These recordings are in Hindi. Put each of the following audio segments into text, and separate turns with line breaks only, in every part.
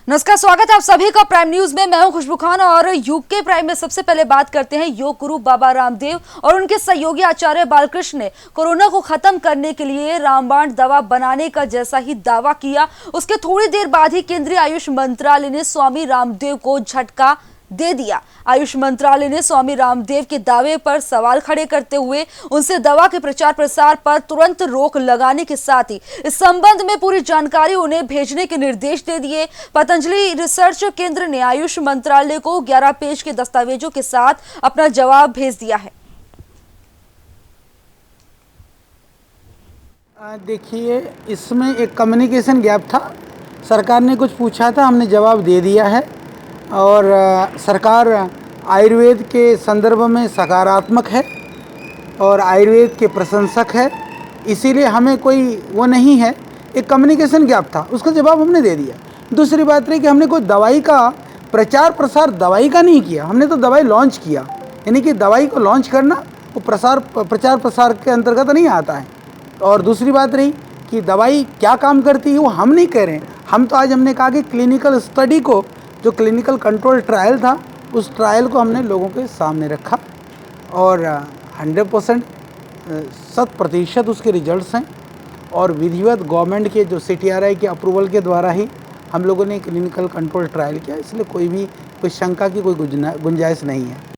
नमस्कार, स्वागत है आप सभी का प्राइम न्यूज में। मैं हूं खुशबू खान और यूके प्राइम में सबसे पहले बात करते हैं योग गुरु बाबा रामदेव और उनके सहयोगी आचार्य बालकृष्ण ने कोरोना को खत्म करने के लिए रामबाण दवा बनाने का जैसा ही दावा किया, उसके थोड़ी देर बाद ही केंद्रीय आयुष मंत्रालय ने स्वामी रामदेव को झटका दे दिया। आयुष मंत्रालय ने स्वामी रामदेव के दावे पर सवाल खड़े करते हुए उनसे दवा के प्रचार प्रसार पर तुरंत रोक लगाने के साथ ही इस संबंध में पूरी जानकारी उन्हें भेजने के निर्देश दे दिए। पतंजलि रिसर्च केंद्र ने आयुष मंत्रालय को 11 पेज के दस्तावेजों के साथ अपना जवाब भेज दिया है।
देखिए, इसमें एक कम्युनिकेशन गैप था। सरकार ने कुछ पूछा था, हमने जवाब दे दिया है और सरकार आयुर्वेद के संदर्भ में सकारात्मक है और आयुर्वेद के प्रशंसक है, इसीलिए हमें कोई वो नहीं है। एक कम्युनिकेशन गैप था, उसका जवाब हमने दे दिया। दूसरी बात रही कि हमने कोई दवाई का प्रचार प्रसार दवाई का नहीं किया, हमने तो दवाई लॉन्च किया। यानी कि दवाई को लॉन्च करना वो प्रचार प्रसार के अंतर्गत नहीं आता है। और दूसरी बात रही कि दवाई क्या काम करती है वो हम नहीं कह रहे हैं। हम तो आज हमने कहा कि क्लिनिकल स्टडी को, जो क्लिनिकल कंट्रोल ट्रायल था, उस ट्रायल को हमने लोगों के सामने रखा और 100% 100% उसके रिजल्ट्स हैं और विधिवत गवर्नमेंट के जो CTRI के अप्रूवल के द्वारा ही हम लोगों ने क्लिनिकल कंट्रोल ट्रायल किया, इसलिए कोई शंका की कोई गुंजाइश नहीं है।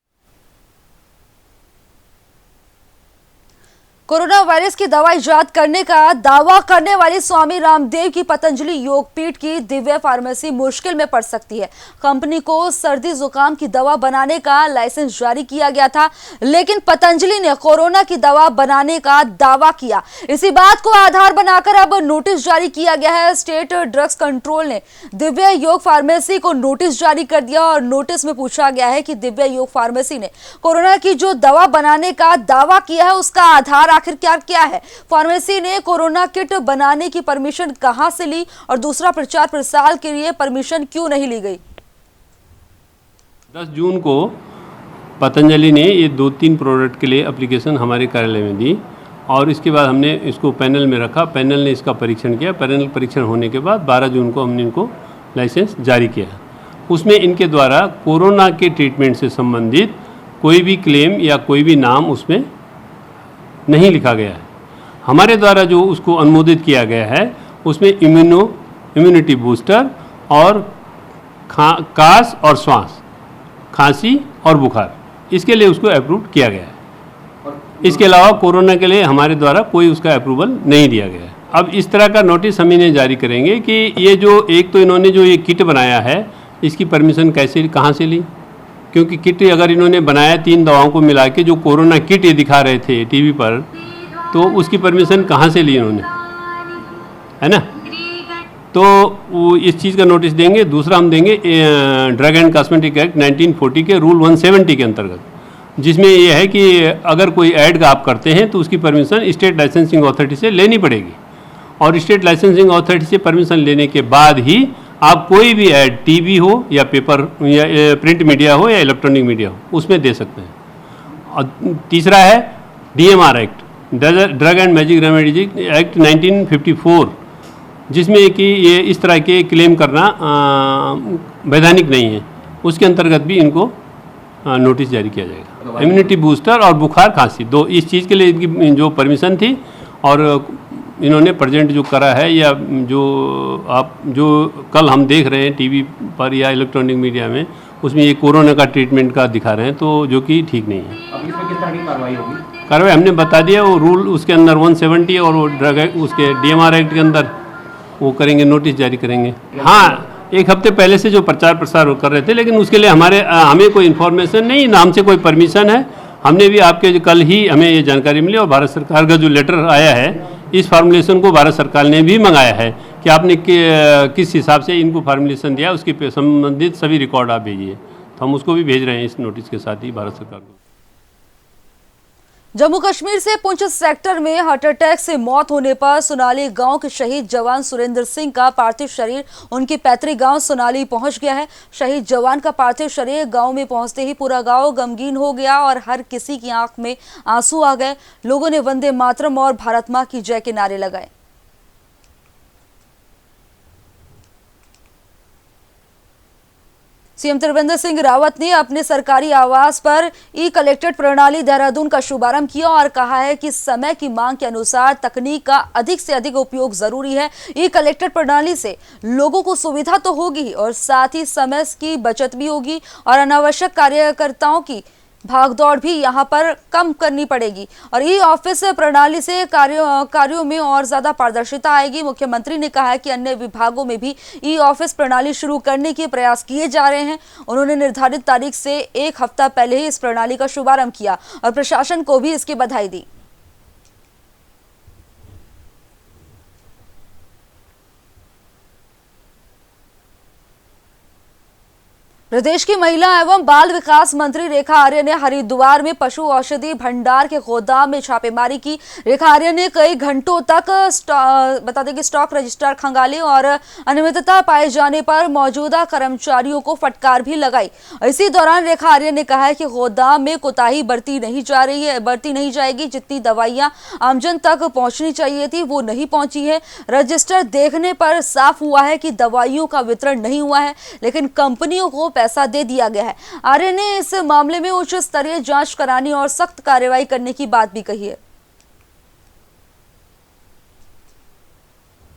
कोरोना वायरस की दवा इजाद करने का दावा करने वाली स्वामी रामदेव की पतंजलि योगपीठ की दिव्य फार्मेसी मुश्किल में पड़ सकती है। कंपनी को सर्दी जुकाम की दवा बनाने का लाइसेंस जारी किया गया था, लेकिन पतंजलि ने कोरोना की दवा बनाने का दावा किया। इसी बात को आधार बनाकर अब नोटिस जारी किया गया है। स्टेट ड्रग्स कंट्रोल ने दिव्य योग फार्मेसी को नोटिस जारी कर दिया और नोटिस में पूछा गया है कि दिव्य योग फार्मेसी ने कोरोना की जो दवा बनाने का दावा किया है उसका आधार आखिर क्या है। फार्मेसी ने कोरोना किट बनाने की परमिशन कहां से ली और दूसरा प्रचार प्रसार के लिए परमिशन क्यों नहीं ली गई।
10 जून को पतंजलि ने ये 2-3 प्रोडक्ट के लिए एप्लीकेशन हमारे कार्यालय में दी और इसके बाद हमने इसको पैनल में रखा। पैनल ने इसका परीक्षण किया। पैनल परीक्षण होने के बाद 12 जून को हमने इनको लाइसेंस जारी किया। उसमें इनके द्वारा कोरोना के ट्रीटमेंट से संबंधित कोई भी क्लेम या कोई भी नाम उसमें नहीं लिखा गया है। हमारे द्वारा जो उसको अनुमोदित किया गया है उसमें इम्यूनिटी बूस्टर और कास और श्वास, खांसी और बुखार, इसके लिए उसको अप्रूव किया गया है। इसके अलावा कोरोना के लिए हमारे द्वारा कोई उसका अप्रूवल नहीं दिया गया है। अब इस तरह का नोटिस हम इन्हें जारी करेंगे कि ये जो एक तो इन्होंने जो ये किट बनाया है इसकी परमिशन कहाँ से ली, क्योंकि किट अगर इन्होंने बनाया 3 दवाओं को मिला के जो कोरोना किट ये दिखा रहे थे टीवी पर, तो उसकी परमिशन कहाँ से ली इन्होंने, है ना। तो वो इस चीज़ का नोटिस देंगे। दूसरा हम देंगे ड्रग एंड कॉस्मेटिक एक्ट 1940 के रूल 170 के अंतर्गत, जिसमें ये है कि अगर कोई ऐड का आप करते हैं तो उसकी परमिशन स्टेट लाइसेंसिंग अथॉरिटी से लेनी पड़ेगी और स्टेट लाइसेंसिंग अथॉरिटी से परमिशन लेने के बाद ही आप कोई भी ऐड टीवी हो या पेपर या प्रिंट मीडिया हो या इलेक्ट्रॉनिक मीडिया हो उसमें दे सकते हैं। और तीसरा है DMR act, drug and magic remedies act 1954, जिसमें कि ये इस तरह के क्लेम करना वैधानिक नहीं है, उसके अंतर्गत भी इनको नोटिस जारी किया जाएगा। इम्यूनिटी बूस्टर और बुखार खांसी, 2 इस चीज़ के लिए इनकी जो परमिशन थी और इन्होंने प्रेजेंट जो करा है या जो कल हम देख रहे हैं टीवी पर या इलेक्ट्रॉनिक मीडिया में, उसमें ये कोरोना का ट्रीटमेंट का दिखा रहे हैं, तो जो कि ठीक नहीं है।
अब इसमें किस तरह की कार्रवाई होगी?
कार्रवाई हमने बता दिया, वो रूल उसके अंदर 170 और वो ड्रग उसके DMR एक्ट के अंदर वो करेंगे, नोटिस जारी करेंगे। हाँ, 1 हफ्ते पहले से जो प्रचार प्रसार कर रहे थे, लेकिन उसके लिए हमें कोई इन्फॉर्मेशन नहीं, नाम से कोई परमिशन है। हमने भी आपके कल ही हमें ये जानकारी मिली और भारत सरकार का जो लेटर आया है, इस फार्मूलेशन को भारत सरकार ने भी मंगाया है कि आपने किस हिसाब से इनको फार्मूलेशन दिया, उसके संबंधित सभी रिकॉर्ड आप भेजिए। तो हम उसको भी भेज रहे हैं इस नोटिस के साथ ही भारत सरकार को।
जम्मू कश्मीर से पुंछ सेक्टर में हार्ट अटैक से मौत होने पर सोनाली गांव के शहीद जवान सुरेंद्र सिंह का पार्थिव शरीर उनके पैतृक गांव सोनाली पहुंच गया है। शहीद जवान का पार्थिव शरीर गांव में पहुंचते ही पूरा गांव गमगीन हो गया और हर किसी की आंख में आंसू आ गए। लोगों ने वंदे मातरम और भारत मां की जय के नारे लगाए। सीएम त्रिवेंद्र सिंह रावत ने अपने सरकारी आवास पर ई कलेक्टेड प्रणाली देहरादून का शुभारंभ किया और कहा है कि समय की मांग के अनुसार तकनीक का अधिक से अधिक उपयोग जरूरी है। ई कलेक्टेड प्रणाली से लोगों को सुविधा तो होगी और साथ ही समय की बचत भी होगी और अनावश्यक कार्यकर्ताओं की भागदौड़ भी यहां पर कम करनी पड़ेगी और ई ऑफिस प्रणाली से कार्यों में और ज्यादा पारदर्शिता आएगी। मुख्यमंत्री ने कहा है कि अन्य विभागों में भी ई ऑफिस प्रणाली शुरू करने के प्रयास किए जा रहे हैं। उन्होंने निर्धारित तारीख से एक हफ्ता पहले ही इस प्रणाली का शुभारंभ किया और प्रशासन को भी इसकी बधाई दी। प्रदेश की महिला एवं बाल विकास मंत्री रेखा आर्य ने हरिद्वार में पशु औषधि भंडार के गोदाम में छापेमारी की। रेखा आर्य ने कई घंटों तक बता दें कि स्टॉक रजिस्टर खंगाले और अनियमितता पाए जाने पर मौजूदा कर्मचारियों को फटकार भी लगाई। इसी दौरान रेखा आर्य ने कहा है कि गोदाम में कोताही बरती नहीं जाएगी। जितनी दवाइयां आमजन तक पहुंचनी चाहिए थी वो नहीं पहुंची है। रजिस्टर देखने पर साफ हुआ है कि दवाइयों का वितरण नहीं हुआ है, लेकिन कंपनियों को पैसा दे दिया गया है। आर्य ने इस मामले में उच्च स्तरीय जांच कराने और सख्त कार्रवाई करने की बात भी कही है।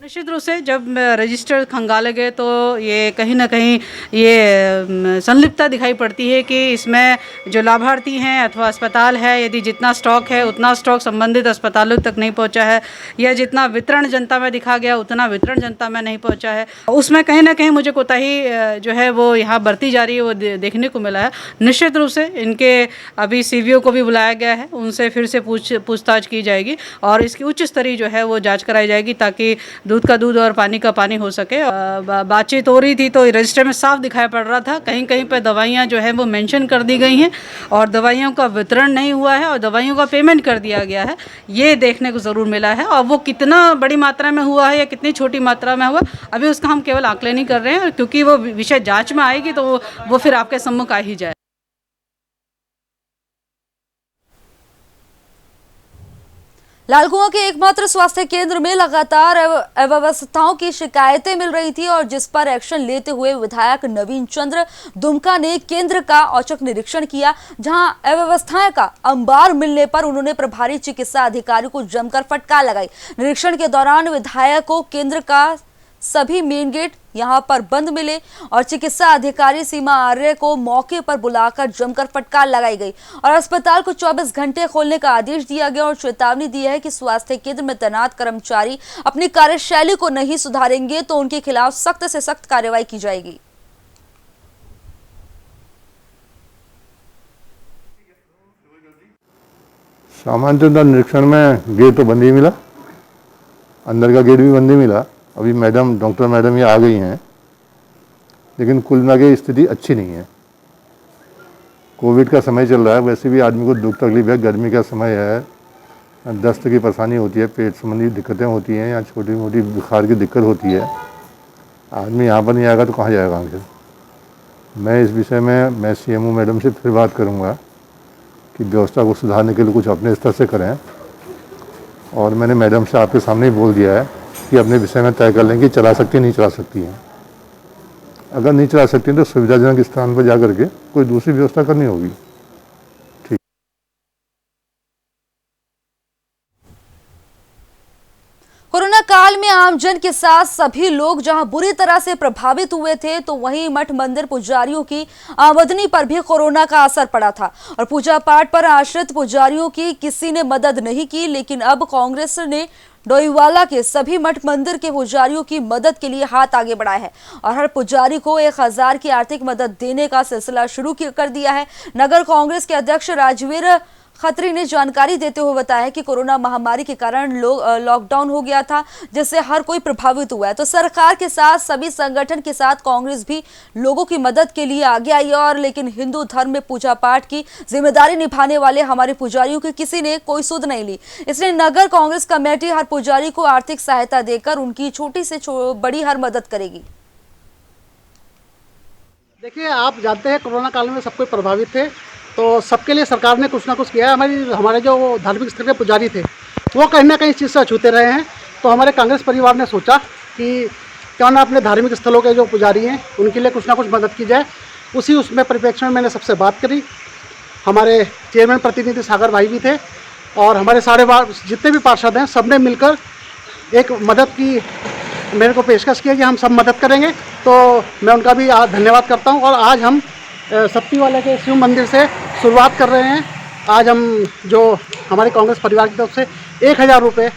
निश्चित रूप से जब रजिस्टर खंगाले गए तो ये कहीं ना कहीं ये संलिप्तता दिखाई पड़ती है कि इसमें जो लाभार्थी हैं अथवा अस्पताल है, यदि जितना स्टॉक है उतना स्टॉक संबंधित अस्पतालों तक नहीं पहुंचा है या जितना वितरण जनता में दिखा गया उतना वितरण जनता में नहीं पहुंचा है, उसमें कहीं ना कहीं मुझे कोताही जो है वो यहाँ बरती जा रही है, वो देखने को मिला है। निश्चित रूप से इनके अभी सीवीओ को भी बुलाया गया है, उनसे फिर से पूछताछ की जाएगी और इसकी उच्च स्तरीय जो है वो जाँच कराई जाएगी ताकि दूध का दूध और पानी का पानी हो सके। बातचीत हो रही थी तो रजिस्टर में साफ दिखाई पड़ रहा था, कहीं कहीं पर दवाइयाँ जो है वो मेंशन कर दी गई हैं और दवाइयों का वितरण नहीं हुआ है और दवाइयों का पेमेंट कर दिया गया है, ये देखने को ज़रूर मिला है। और वो कितना बड़ी मात्रा में हुआ है या कितनी छोटी मात्रा में हुआ, अभी उसका हम केवल आकलन नहीं कर रहे हैं, क्योंकि वो विषय जाँच में आएगी तो वो फिर आपके सम्मुख आ ही जाए।
लालकुआं के एकमात्र स्वास्थ्य केंद्र में लगातार अव्यवस्थाओं की शिकायतें मिल रही थी और जिस पर एक्शन लेते हुए विधायक नवीन चंद्र दुमका ने केंद्र का औचक निरीक्षण किया, जहां अव्यवस्थाएं का अंबार मिलने पर उन्होंने प्रभारी चिकित्सा अधिकारी को जमकर फटकार लगाई। निरीक्षण के दौरान विधायक को केंद्र का सभी मेन गेट यहां पर बंद मिले और चिकित्सा अधिकारी सीमा आर्य को मौके पर बुलाकर जमकर फटकार लगाई गई और अस्पताल को 24 घंटे खोलने का आदेश दिया गया और चेतावनी दी है कि स्वास्थ्य केंद्र में तैनात कर्मचारी अपनी कार्यशैली को नहीं सुधारेंगे तो उनके खिलाफ सख्त से सख्त कार्रवाई की जाएगी।
सामान्यतः निरीक्षण में गेट तो बंद ही मिला, अंदर का गेट भी बंद ही मिला। अभी मैडम डॉक्टर मैडम ये आ गई हैं, लेकिन कुल मिला के स्थिति अच्छी नहीं है। कोविड का समय चल रहा है, वैसे भी आदमी को दुख तकलीफ है, गर्मी का समय है, दस्त की परेशानी होती है, पेट संबंधी दिक्कतें होती हैं या छोटी मोटी बुखार की दिक्कत होती है। आदमी यहाँ पर नहीं आएगा तो कहाँ जाएगा आखिर। मैं इस विषय में मैं सीएमओ मैडम से फिर बात करूँगा कि व्यवस्था को सुधारने के लिए कुछ अपने स्तर से करें और मैंने मैडम से आपके सामने ही बोल दिया है कि अपने विषय में तय कर लें कि चला सकती है नहीं चला सकती हैं। अगर नहीं चला सकती हैं तो सुविधाजनक स्थान पर जा करके कोई दूसरी व्यवस्था करनी होगी। ठीक।
कोरोना काल में आमजन के साथ सभी लोग जहां बुरी तरह से प्रभावित हुए थे, तो वहीं मठ मंदिर पुजारियों की आमदनी पर भी कोरोना का असर पड़ा था और पूजा पाठ पर आश्रित पुजारियों की किसी ने मदद नहीं की। लेकिन अब कांग्रेस ने डोईवाला के सभी मठ मंदिर के पुजारियों की मदद के लिए हाथ आगे बढ़ाया है और हर पुजारी को 1000 की आर्थिक मदद देने का सिलसिला शुरू कर दिया है। नगर कांग्रेस के अध्यक्ष राजवीर खत्री ने जानकारी देते हुए बताया कि कोरोना महामारी के कारण लॉकडाउन हो गया था, जिससे हर कोई प्रभावित हुआ है, तो सरकार के साथ सभी संगठन के साथ कांग्रेस भी लोगों की मदद के लिए आगे आई और लेकिन हिंदू धर्म में पूजा पाठ की जिम्मेदारी निभाने वाले हमारे पुजारियों की किसी ने कोई सुध नहीं ली। इसलिए नगर कांग्रेस कमेटी हर पुजारी को आर्थिक सहायता देकर उनकी छोटी से बड़ी हर मदद करेगी।
देखिए, आप जानते हैं कोरोना काल में सब कोई प्रभावित थे, तो सबके लिए सरकार ने कुछ ना कुछ किया है। हमारे जो धार्मिक स्थल के पुजारी थे वो कहीं ना कहीं इस चीज़ से अछूते रहे हैं, तो हमारे कांग्रेस परिवार ने सोचा कि क्यों ना अपने धार्मिक स्थलों के जो पुजारी हैं उनके लिए कुछ ना कुछ मदद की जाए। उसी उसमें परिप्रेक्ष्य में मैंने सबसे बात करी। हमारे चेयरमैन प्रतिनिधि सागर भाई भी थे और हमारे सारे जितने भी पार्षद हैं सब ने मिलकर एक मदद की मेरे को पेशकश किया कि हम सब मदद करेंगे। तो मैं उनका भी धन्यवाद करता हूं। और आज हम सप्ती वाले के शिव मंदिर से शुरुआत कर रहे हैं। आज हम जो हमारे कांग्रेस परिवार की तरफ से 1000 रुपये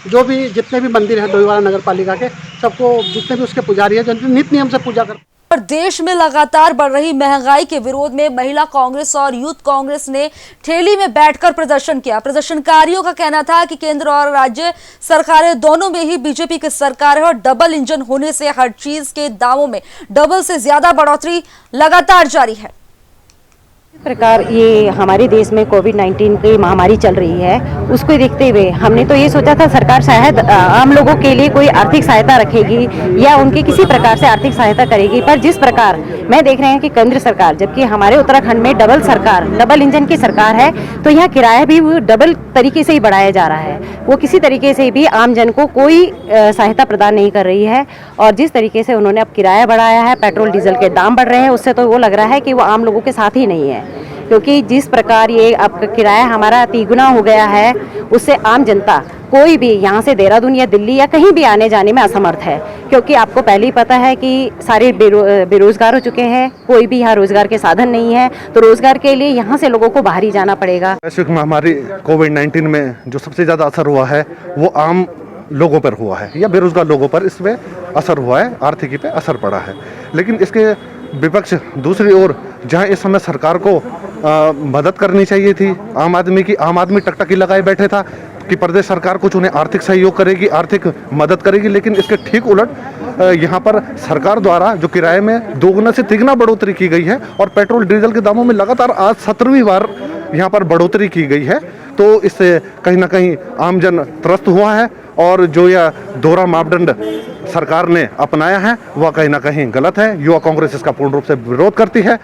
जो भी जितने भी मंदिर हैं डोईवाला नगर पालिका के सबको, जितने भी उसके पुजारी हैं जो नित्य नियम से पूजा करते हैं।
और देश में लगातार बढ़ रही महंगाई के विरोध में महिला कांग्रेस और यूथ कांग्रेस ने ठेली में बैठकर प्रदर्शन किया। प्रदर्शनकारियों का कहना था कि केंद्र और राज्य सरकारें दोनों में ही बीजेपी की सरकार है और डबल इंजन होने से हर चीज के दामों में डबल से ज्यादा बढ़ोतरी लगातार जारी है।
इस प्रकार ये हमारे देश में कोविड-19 की महामारी चल रही है, उसको देखते हुए हमने तो ये सोचा था सरकार शायद आम लोगों के लिए कोई आर्थिक सहायता रखेगी या उनकी किसी प्रकार से आर्थिक सहायता करेगी। पर जिस प्रकार मैं देख रहे हैं कि केंद्र सरकार, जबकि हमारे उत्तराखंड में डबल इंजन की सरकार है, तो यहाँ किराया भी डबल तरीके से ही बढ़ाया जा रहा है। वो किसी तरीके से भी आम जन को कोई सहायता प्रदान नहीं कर रही है। और जिस तरीके से उन्होंने अब किराया बढ़ाया है, पेट्रोल डीजल के दाम बढ़ रहे हैं, उससे तो वो लग रहा है कि वो आम लोगों के साथ ही नहीं है। क्योंकि जिस प्रकार ये अब किराया हमारा 3 गुना हो गया है, उससे आम जनता कोई भी यहाँ से देहरादून या दिल्ली या कहीं भी आने जाने में असमर्थ है। क्योंकि आपको पहले ही पता है कि सारे बेरोजगार हो चुके हैं, कोई भी यहाँ रोजगार के साधन नहीं है, तो रोजगार के लिए यहाँ से लोगों को बाहर ही जाना पड़ेगा।
वैश्विक महामारी कोविड-19 में जो सबसे ज़्यादा असर हुआ है वो आम लोगों पर हुआ है या बेरोजगार लोगों पर इसमें असर हुआ है, आर्थिकी पे असर पड़ा है। लेकिन इसके विपक्ष दूसरी ओर जहां इस समय सरकार को मदद करनी चाहिए थी आम आदमी टकटकी लगाए बैठे था कि प्रदेश सरकार कुछ उन्हें आर्थिक सहयोग करेगी, आर्थिक मदद करेगी। लेकिन इसके ठीक उलट यहाँ पर सरकार द्वारा जो किराए में 2 गुना से 3 गुना बढ़ोतरी की गई है और पेट्रोल डीजल के दामों में लगातार आज 17वीं बार यहाँ पर बढ़ोतरी की गई है। तो इससे कहीं ना कहीं आमजन त्रस्त हुआ है और जो यह दोहरा मापदंड सरकार ने अपनाया है वह कहीं ना कहीं गलत है। युवा कांग्रेस इसका पूर्ण रूप से विरोध करती है।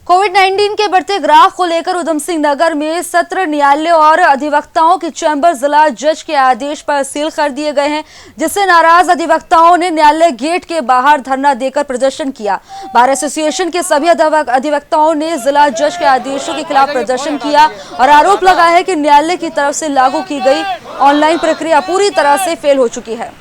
कोविड-19 के बढ़ते ग्राफ को लेकर उधम सिंह नगर में सत्र न्यायालय और अधिवक्ताओं की चैम्बर जिला जज के आदेश पर सील कर दिए गए हैं, जिससे नाराज अधिवक्ताओं ने न्यायालय गेट के बाहर धरना देकर प्रदर्शन किया। बार एसोसिएशन के सभी अधिवक्ताओं ने जिला जज के आदेशों के खिलाफ प्रदर्शन किया और आरोप लगाया है कि न्यायालय की तरफ से लागू की गई ऑनलाइन प्रक्रिया पूरी तरह से फेल हो चुकी है।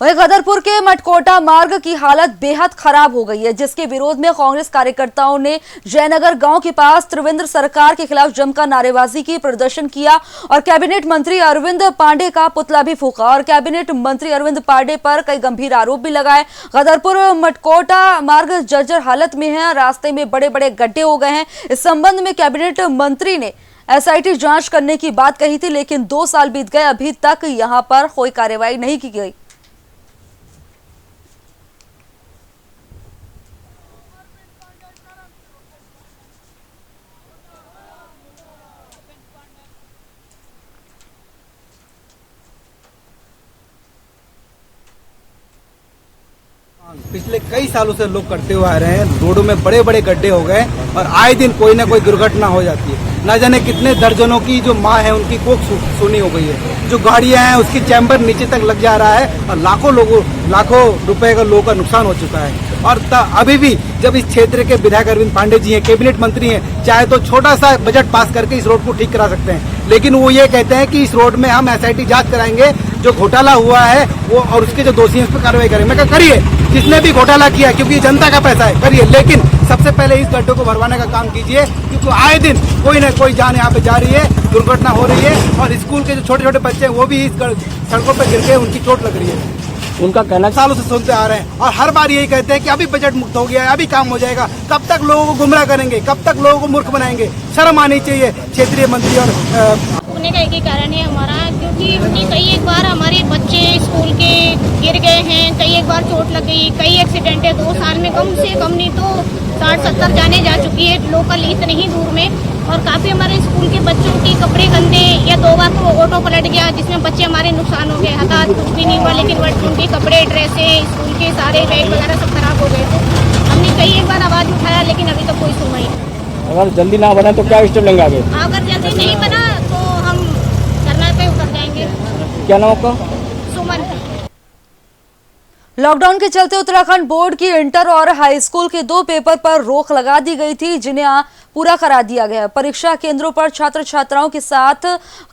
वहीं गदरपुर के मटकोटा मार्ग की हालत बेहद खराब हो गई है, जिसके विरोध में कांग्रेस कार्यकर्ताओं ने जयनगर गांव के पास त्रिवेंद्र सरकार के खिलाफ जमकर नारेबाजी की, प्रदर्शन किया और कैबिनेट मंत्री अरविंद पांडे का पुतला भी फूंका और कैबिनेट मंत्री अरविंद पांडे पर कई गंभीर आरोप भी लगाए। गदरपुर मटकोटा मार्ग जर्जर हालत में है, रास्ते में बड़े बड़े गड्ढे हो गए हैं। इस संबंध में कैबिनेट मंत्री ने SIT जांच करने की बात कही थी, लेकिन 2 साल बीत गए, अभी तक यहां पर कोई कार्रवाई नहीं की गई।
पिछले कई सालों से लोग करते हुए आ रहे हैं। रोडों में बड़े बड़े गड्ढे हो गए और आए दिन कोई ना कोई दुर्घटना हो जाती है। न जाने कितने दर्जनों की जो माँ है उनकी कोख सूनी हो गई है। जो गाड़ियां हैं उसकी चैम्बर नीचे तक लग जा रहा है और लाखों रुपए का लोगों का नुकसान हो चुका है। और अभी भी जब इस क्षेत्र के विधायक अरविंद पांडे जी हैं, कैबिनेट मंत्री हैं, चाहे तो छोटा सा बजट पास करके इस रोड को ठीक करा सकते हैं, लेकिन वो ये कहते हैं कि इस रोड में हम SIT जांच कराएंगे, जो घोटाला हुआ है वो और उसके जो दोषी हैं उस पर कार्रवाई करेंगे। मैं कहा करिए, जिसने भी घोटाला किया, क्योंकि जनता का पैसा है, करिए, लेकिन सबसे पहले इस गड्ढों को भरवाने का काम कीजिए, क्योंकि आए दिन कोई ना कोई जान यहाँ पे जा रही है, दुर्घटना हो रही है और स्कूल के जो छोटे छोटे बच्चे हैं वो भी इस सड़कों पर गिर के उनकी चोट लग रही है। उनका कहना सालों से सुनते आ रहे हैं और हर बार यही कहते हैं कि अभी बजट मुक्त हो गया है, अभी काम हो जाएगा। कब तक लोगों को गुमराह करेंगे, कब तक लोगों को मूर्ख बनाएंगे? शर्म आनी चाहिए क्षेत्रीय मंत्री। और
होने का एक ही कारण है हमारा, क्योंकि कई एक बार हमारे बच्चे स्कूल के गिर गए हैं, कई एक बार चोट लग गई, कई एक्सीडेंट है 2 साल में कम से कम नहीं तो 60-70 जाने जा चुकी है लोकल इतने ही दूर में। और काफ़ी हमारे स्कूल के बच्चों के कपड़े गंदे, या 2 बार तो ऑटो पलट गया जिसमें बच्चे हमारे नुकसान हो गए, हताहत कुछ भी नहीं हुआ, लेकिन उनके कपड़े, ड्रेसें, स्कूल के सारे बैग वगैरह सब खराब हो गए थे। हमने कई एक बार आवाज़ उठाया लेकिन अभी तक कोई सुनवाई नहीं।
अगर जल्दी ना बना तो क्या स्टेप लेंगे आगे?
अगर जल्दी नहीं बना तो हम धरना पे उतर जाएंगे।
क्या नाम आपका?
सुमन।
लॉकडाउन के चलते उत्तराखंड बोर्ड की इंटर और हाई स्कूल के 2 पेपर पर रोक लगा दी गई थी, जिन्हें पूरा करा दिया गया। परीक्षा केंद्रों पर छात्र छात्राओं के साथ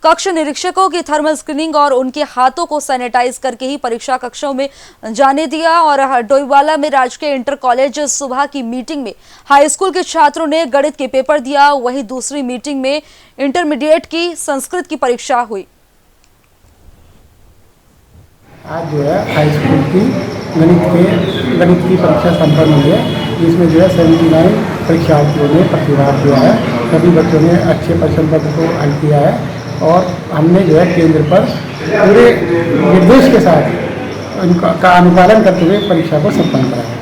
कक्ष निरीक्षकों की थर्मल स्क्रीनिंग और उनके हाथों को सैनिटाइज करके ही परीक्षा कक्षों में जाने दिया। और डोईवाला में राजकीय इंटर कॉलेज सुबह की मीटिंग में हाई स्कूल के छात्रों ने गणित के पेपर दिया, वहीं दूसरी मीटिंग में इंटरमीडिएट की संस्कृत की परीक्षा हुई।
आज जो है हाई स्कूल की गणित की परीक्षा संपन्न हुई है। इसमें जो है 79 परीक्षार्थियों ने प्रतिभाग किया है। सभी बच्चों ने अच्छे प्रश्न पत्र को हल किया है और हमने जो है केंद्र पर पूरे निर्देश के साथ उनका अनुपालन करते हुए परीक्षा को संपन्न कराया।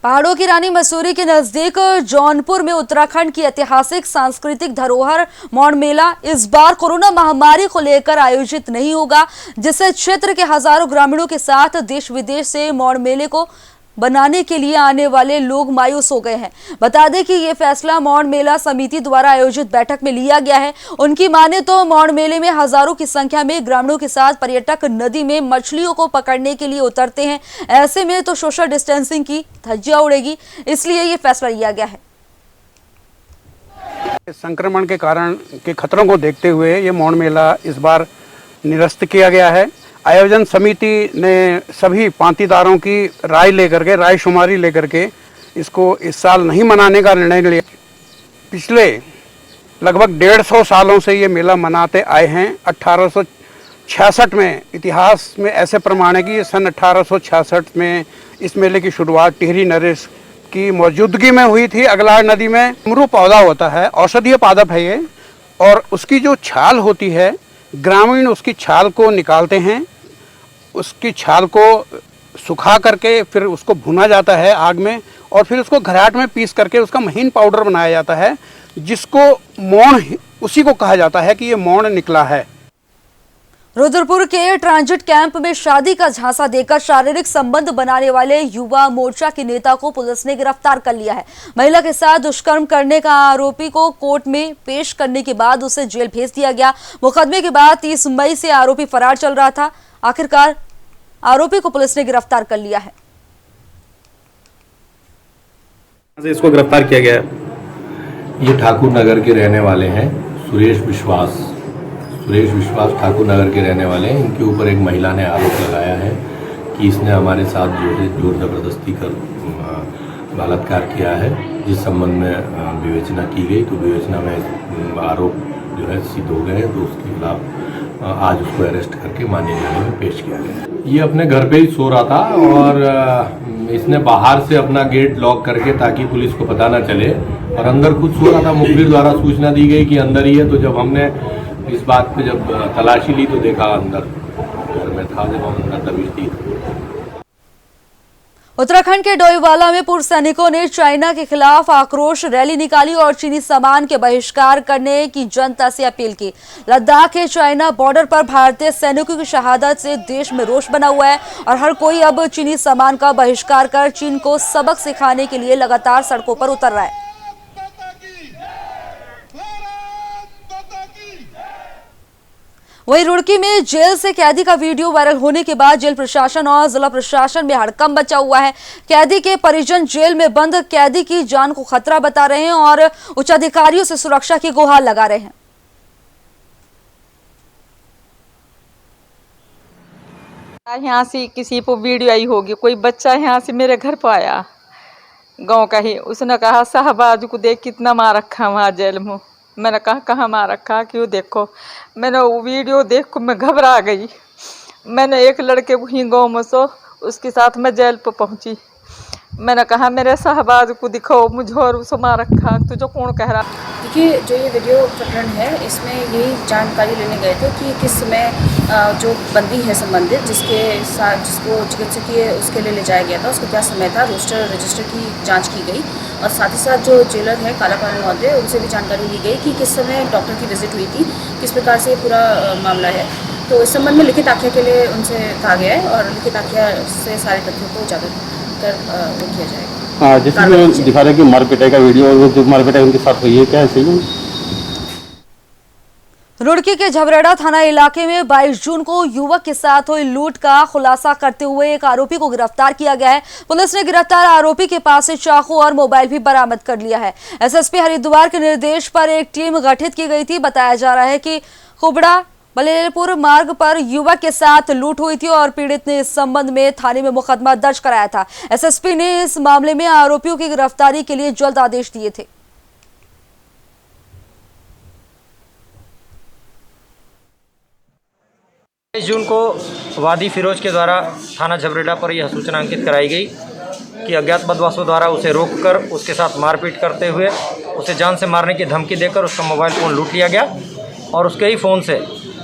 पहाड़ों की रानी मसूरी के नजदीक जौनपुर में उत्तराखंड की ऐतिहासिक सांस्कृतिक धरोहर मौड़ मेला इस बार कोरोना महामारी को लेकर आयोजित नहीं होगा, जिससे क्षेत्र के हजारों ग्रामीणों के साथ देश विदेश से मौड़ मेले को बनाने के लिए आने वाले लोग मायूस हो गए हैं। बता दें कि ये फैसला मौड़ मेला समिति द्वारा आयोजित बैठक में लिया गया है। उनकी माने तो मौड़ मेले में हजारों की संख्या में ग्रामीणों के साथ पर्यटक नदी में मछलियों को पकड़ने के लिए उतरते हैं। ऐसे में तो सोशल डिस्टेंसिंग की धज्जियां उड़ेगी, इसलिए ये फैसला लिया गया है।
संक्रमण के कारण के खतरों को देखते हुए ये मौड़ मेला इस बार निरस्त किया गया है। आयोजन समिति ने सभी पांतीदारों की राय शुमारी लेकर के इसको इस साल नहीं मनाने का निर्णय लिया। पिछले लगभग 150 सालों से ये मेला मनाते आए हैं। 1866 में इतिहास में ऐसे प्रमाण है कि सन 1866 में इस मेले की शुरुआत टिहरी नरेश की मौजूदगी में हुई थी। अगलाड़ नदी में अमरू पौधा होता है, औषधीय पादप है ये, और उसकी जो छाल होती है, ग्रामीण उसकी छाल को निकालते हैं। उसकी छाल को सुखा करके फिर उसको भुना जाता है आग में, और फिर उसको घराट में पीस करके उसका महीन पाउडर बनाया जाता है, जिसको मौण, उसी को कहा जाता है कि ये मौण निकला है।
रुद्रपुर के ट्रांजिट कैंप में शादी का झांसा देकर शारीरिक संबंध बनाने वाले युवा मोर्चा के नेता को पुलिस ने गिरफ्तार कर लिया है। महिला के साथ दुष्कर्म करने का आरोपी को कोर्ट में पेश करने के बाद उसे जेल भेज दिया गया। मुकदमे के बाद 30 मई से आरोपी फरार चल रहा था। आखिरकार आरोपी को पुलिस ने गिरफ्तार कर लिया है।
इसको गिरफ्तार किया गया है।
ये ठाकुर नगर के रहने वाले हैं, सुरेश विश्वास ठाकुर नगर के रहने वाले हैं। इनके ऊपर एक महिला ने आरोप लगाया है कि इसने हमारे साथ जो है जोर जबरदस्ती कर बलात्कार किया है, जिस संबंध में विवेचना की गई। तो विवेचना में आरोप जो है सिद्ध हो गए हैं, तो उसके खिलाफ आज उसको अरेस्ट करके माननीय न्यायालय में पेश किया गया। ये अपने घर पे ही सो रहा था और इसने बाहर से अपना गेट लॉक करके, ताकि पुलिस को पता ना चले, और अंदर खुद सो रहा था। मुखबिर द्वारा सूचना दी गई कि अंदर ही है। तो जब हमने इस बात पे जब तलाशी ली तो देखा अंदर घर में था, जब हम अंदर दबिश दी।
उत्तराखंड के डोईवाला में पूर्व सैनिकों ने चाइना के खिलाफ आक्रोश रैली निकाली और चीनी सामान के बहिष्कार करने की जनता से अपील की। लद्दाख के चाइना बॉर्डर पर भारतीय सैनिकों की शहादत से देश में रोष बना हुआ है और हर कोई अब चीनी सामान का बहिष्कार कर चीन को सबक सिखाने के लिए लगातार सड़कों पर उतर रहा है। वहीं रुड़की में जेल से कैदी का वीडियो वायरल होने के बाद जेल प्रशासन और जिला प्रशासन में हड़कंप मचा हुआ है। कैदी के परिजन जेल में बंद कैदी की जान को खतरा बता रहे हैं और उच्च अधिकारियों से सुरक्षा की गुहार लगा रहे हैं।
यहाँ से किसी को वीडियो आई होगी, कोई बच्चा यहाँ से मेरे घर पर आया, गांव का ही, उसने कहा शाहबाज को देख कितना मार रखा वहाँ जेल में। मैंने कहा कहाँ मार रखा, क्यों देखो। मैंने वो वीडियो देख को मैं घबरा गई। मैंने एक लड़के को ही गाँव में सो उसके साथ मैं जेल पर पहुँची। मैंने कहा मेरे शहबाज को दिखाओ मुझे, और उसको मार रखा, तुझे कौन कह रहा।
देखिए, जो ये वीडियो प्रकरण है इसमें यही जानकारी लेने गए थे कि किस समय जो बंदी है संबंधित जिसको चिकित्सकीय उसके लिए ले जाया गया था, उसको क्या समय था, रोस्टर रजिस्टर की जांच की गई और साथ ही साथ जो जेलर है कालापानी महोदय उनसे भी जानकारी ली गई कि किस समय डॉक्टर की विजिट हुई थी, किस प्रकार से पूरा मामला है। तो इस संबंध में लिखित आख्या के लिए उनसे कहा गया है और लिखित आख्या से सारे तथ्यों को उजागर कर वो किया जाएगा।
जैसे दिखा रहे कि मारपीटाई का वीडियो, जो मारपीटाई उनके साथ हुई है, क्या है सही है?
रुड़की के झबरेड़ा थाना इलाके में 22 जून को युवक के साथ हुई लूट का खुलासा करते हुए एक आरोपी को गिरफ्तार किया गया है। पुलिस ने गिरफ्तार आरोपी के पास से चाकू और मोबाइल भी बरामद कर लिया है। एसएसपी हरिद्वार के निर्देश पर एक टीम गठित की गई थी। बताया जा रहा है कि कुबड़ा बलेलपुर मार्ग पर युवक के साथ लूट हुई थी और पीड़ित ने इस संबंध में थाने में मुकदमा दर्ज कराया था। एसएसपी ने इस मामले में आरोपियों की गिरफ्तारी के लिए जल्द आदेश दिए थे।
22 जून को वादी फिरोज के द्वारा थाना झबरेड़ा पर यह सूचना अंकित कराई गई कि अज्ञात बदमाशों द्वारा उसे रोककर उसके साथ मारपीट करते हुए उसे जान से मारने की धमकी देकर उसका मोबाइल फ़ोन लूट लिया गया और उसके ही फ़ोन से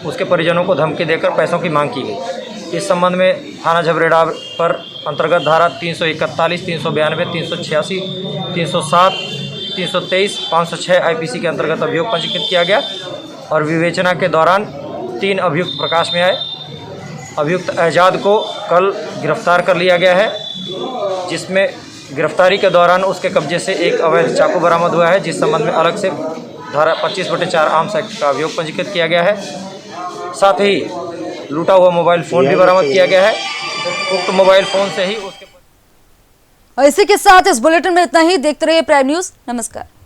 उसके परिजनों को धमकी देकर पैसों की मांग की गई। इस संबंध में थाना झबरेड़ा पर अंतर्गत धारा 341, 392, 386, 307, 323, 506 आईपीसी के अंतर्गत अभियोग पंजीकृत किया गया और विवेचना के दौरान 3 अभियुक्त प्रकाश में आए। अभियुक्त एजाद को कल गिरफ्तार कर लिया गया है, जिसमें गिरफ्तारी के दौरान उसके कब्जे से एक अवैध चाकू बरामद हुआ है, जिस संबंध में अलग से धारा 25/4 आर्म्स एक्ट का अभियोग पंजीकृत किया गया है। साथ ही लूटा हुआ मोबाइल फ़ोन भी बरामद किया गया है। उक्त मोबाइल फ़ोन से ही उसके
और इसी के साथ इस बुलेटिन में इतना ही। देखते रहिए प्राइम न्यूज़। नमस्कार।